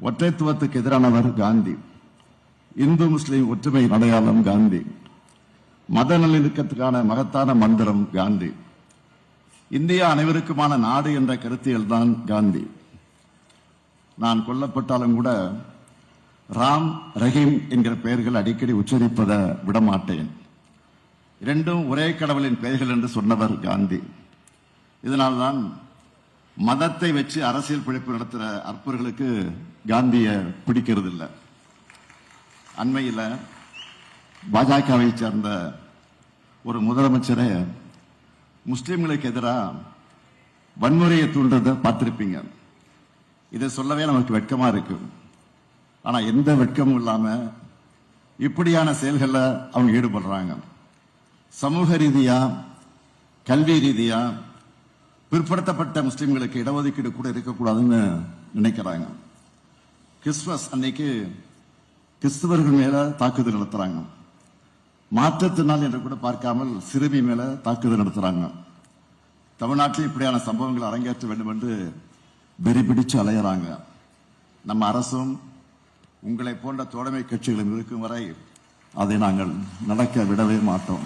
ஒற்றைத்துவத்துக்கு எதிரானவர் காந்தி. இந்து முஸ்லிம் ஒற்றுமை அடையாளம் காந்தி. மத நல்லிணக்கத்துக்கான மகத்தான மந்திரம் காந்தி. இந்தியா அனைவருக்குமான நாடு என்ற கருத்தியல் தான் காந்தி. நான் கொல்லப்பட்டாலும் கூட ராம் ரஹீம் என்கிற பெயர்கள் அடிக்கடி உச்சரிப்பதை விடமாட்டேன். இரண்டும் ஒரே கடவுளின் பெயர்கள் என்று சொன்னவர் காந்தி. இதனால்தான் மதத்தை வச்சு அரசியல் பிழைப்பு நடத்துகிற அற்பர்களுக்கு காந்திய பிடிக்கிறது இல்லை. அண்மையில் பாஜகவை சேர்ந்த ஒரு முதலமைச்சரை முஸ்லிம்களுக்கு எதிராக வன்முறையை தூண்டுறதை பார்த்திருப்பீங்க. இதை சொல்லவே நமக்கு வெட்கமா இருக்கு. ஆனா எந்த வெட்கமும் இல்லாம இப்படியான செயல்களில் அவங்க ஈடுபடுறாங்க. சமூக ரீதியா, கல்வி ரீதியா பிற்படுத்தப்பட்ட முஸ்லிம்களுக்கு இடஒதுக்கீடு கூட இருக்கக்கூடாதுன்னு நினைக்கிறாங்க. கிறிஸ்துமஸ் அன்னைக்கு கிறிஸ்துவர்கள் மேல தாக்குதல் நடத்துறாங்க. மாற்றத்தினால் என்று கூட பார்க்காமல் சிறுமி மேல தாக்குதல் நடத்துறாங்க. தமிழ்நாட்டில் இப்படியான சம்பவங்கள் அரங்கேற்ற வேண்டும் என்று வெறி பிடிச்சு அலையறாங்க. நம்ம அரசும் உங்களை போன்ற தோழமை கட்சிகளும் இருக்கும் வரை அதை நாங்கள் நடக்க விடவே மாட்டோம்.